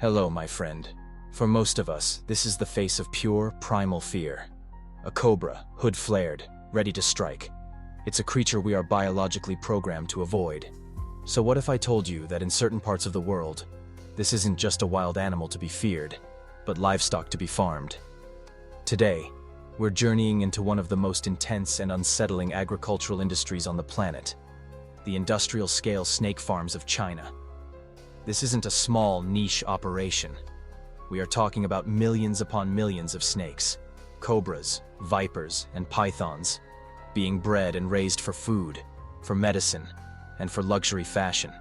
Hello, my friend. For most of us, this is the face of pure, primal fear. A cobra, hood flared, ready to strike. It's a creature we are biologically programmed to avoid. So what if I told you that in certain parts of the world, this isn't just a wild animal to be feared, but livestock to be farmed? Today, we're journeying into one of the most intense and unsettling agricultural industries on the planet, the industrial-scale snake farms of China. This isn't a small, niche operation. We are talking about millions upon millions of snakes, cobras, vipers, and pythons, being bred and raised for food, for medicine, and for luxury fashion.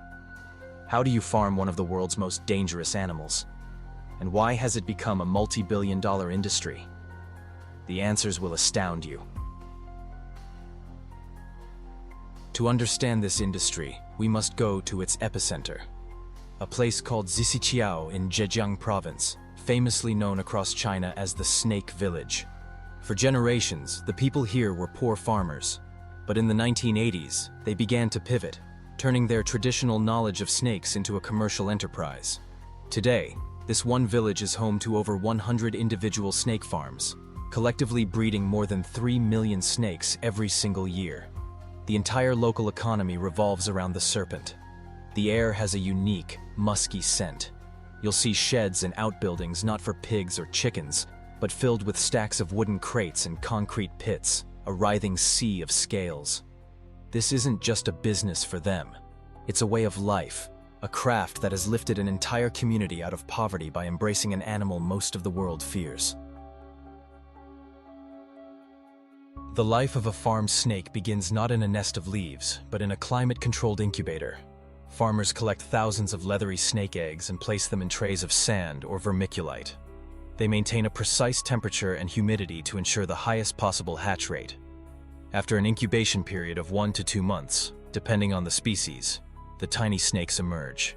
How do you farm one of the world's most dangerous animals? And why has it become a multi-billion-dollar industry? The answers will astound you. To understand this industry, we must go to its epicenter, a place called Zhisiqiao in Zhejiang province, famously known across China as the Snake Village. For generations, the people here were poor farmers, but in the 1980s, they began to pivot, turning their traditional knowledge of snakes into a commercial enterprise. Today, this one village is home to over 100 individual snake farms, collectively breeding more than 3 million snakes every single year. The entire local economy revolves around the serpent. The air has a unique, musky scent. You'll see sheds and outbuildings not for pigs or chickens, but filled with stacks of wooden crates and concrete pits, a writhing sea of scales. This isn't just a business for them. It's a way of life, a craft that has lifted an entire community out of poverty by embracing an animal most of the world fears. The life of a farm snake begins not in a nest of leaves, but in a climate-controlled incubator. Farmers collect thousands of leathery snake eggs and place them in trays of sand or vermiculite. They maintain a precise temperature and humidity to ensure the highest possible hatch rate. After an incubation period of 1 to 2 months, depending on the species, the tiny snakes emerge.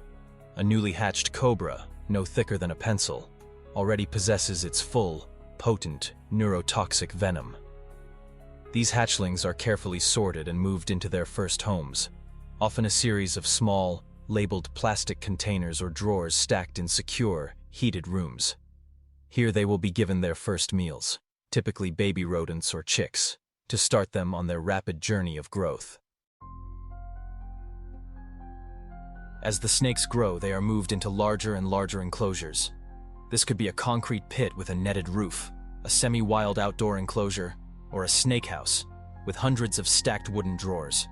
A newly hatched cobra, no thicker than a pencil, already possesses its full, potent, neurotoxic venom. These hatchlings are carefully sorted and moved into their first homes, often a series of small, labeled plastic containers or drawers stacked in secure, heated rooms. Here they will be given their first meals, typically baby rodents or chicks, to start them on their rapid journey of growth. As the snakes grow, they are moved into larger and larger enclosures. This could be a concrete pit with a netted roof, a semi-wild outdoor enclosure, or a snake house with hundreds of stacked wooden drawers.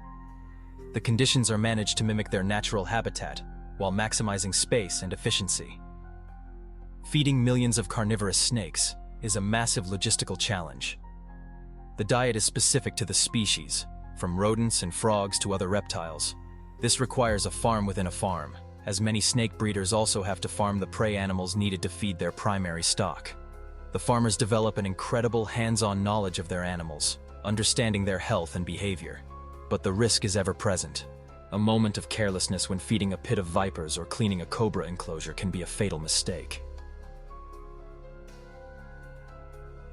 The conditions are managed to mimic their natural habitat while maximizing space and efficiency. Feeding millions of carnivorous snakes is a massive logistical challenge. The diet is specific to the species, from rodents and frogs to other reptiles. This requires a farm within a farm, as many snake breeders also have to farm the prey animals needed to feed their primary stock. The farmers develop an incredible hands-on knowledge of their animals, understanding their health and behavior. But the risk is ever present. A moment of carelessness when feeding a pit of vipers or cleaning a cobra enclosure can be a fatal mistake.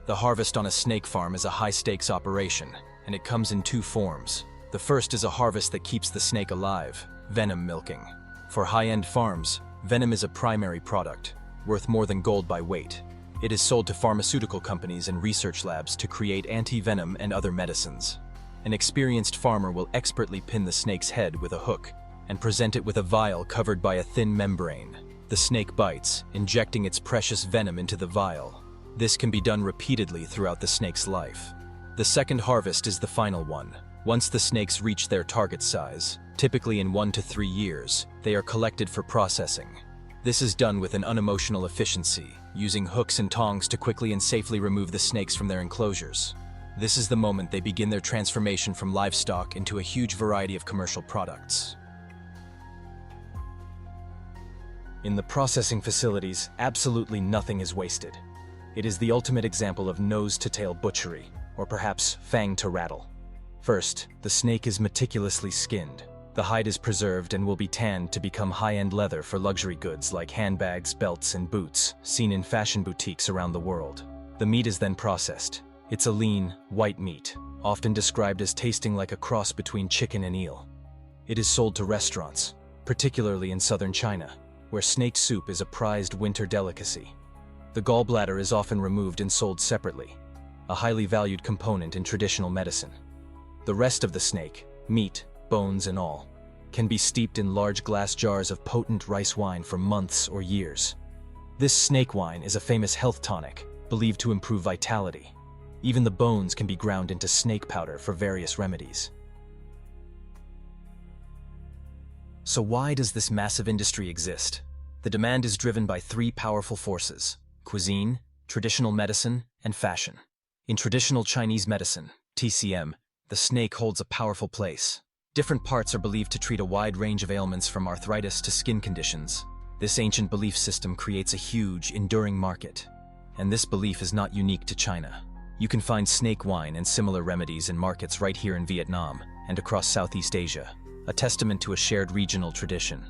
The harvest on a snake farm is a high-stakes operation, and it comes in 2 forms. The first is a harvest that keeps the snake alive, venom milking. For high-end farms, venom is a primary product, worth more than gold by weight. It is sold to pharmaceutical companies and research labs to create anti-venom and other medicines. An experienced farmer will expertly pin the snake's head with a hook and present it with a vial covered by a thin membrane. The snake bites, injecting its precious venom into the vial. This can be done repeatedly throughout the snake's life. The second harvest is the final one. Once the snakes reach their target size, typically in 1 to 3 years, they are collected for processing. This is done with an unemotional efficiency, using hooks and tongs to quickly and safely remove the snakes from their enclosures. This is the moment they begin their transformation from livestock into a huge variety of commercial products. In the processing facilities, absolutely nothing is wasted. It is the ultimate example of nose-to-tail butchery, or perhaps fang-to-rattle. First, the snake is meticulously skinned. The hide is preserved and will be tanned to become high-end leather for luxury goods like handbags, belts, and boots, seen in fashion boutiques around the world. The meat is then processed. It's a lean, white meat, often described as tasting like a cross between chicken and eel. It is sold to restaurants, particularly in southern China, where snake soup is a prized winter delicacy. The gallbladder is often removed and sold separately, a highly valued component in traditional medicine. The rest of the snake, meat, bones and all, can be steeped in large glass jars of potent rice wine for months or years. This snake wine is a famous health tonic, believed to improve vitality. Even the bones can be ground into snake powder for various remedies. So why does this massive industry exist? The demand is driven by three powerful forces: cuisine, traditional medicine, and fashion. In traditional Chinese medicine, TCM, the snake holds a powerful place. Different parts are believed to treat a wide range of ailments from arthritis to skin conditions. This ancient belief system creates a huge, enduring market. And this belief is not unique to China. You can find snake wine and similar remedies in markets right here in Vietnam and across Southeast Asia, a testament to a shared regional tradition.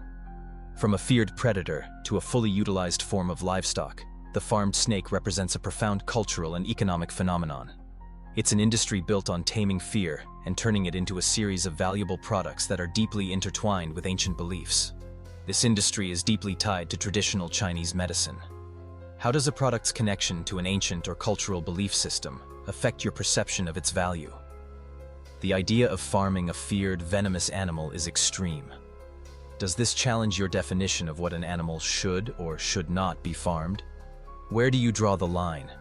From a feared predator to a fully utilized form of livestock, the farmed snake represents a profound cultural and economic phenomenon. It's an industry built on taming fear and turning it into a series of valuable products that are deeply intertwined with ancient beliefs. This industry is deeply tied to traditional Chinese medicine. How does a product's connection to an ancient or cultural belief system affect your perception of its value? The idea of farming a feared, venomous animal is extreme. Does this challenge your definition of what an animal should or should not be farmed? Where do you draw the line?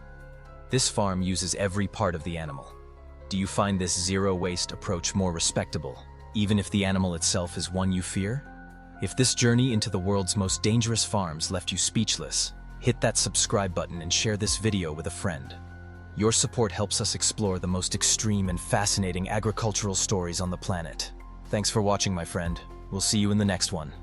This farm uses every part of the animal. Do you find this zero-waste approach more respectable, even if the animal itself is one you fear? If this journey into the world's most dangerous farms left you speechless, hit that subscribe button and share this video with a friend. Your support helps us explore the most extreme and fascinating agricultural stories on the planet. Thanks for watching, my friend. We'll see you in the next one.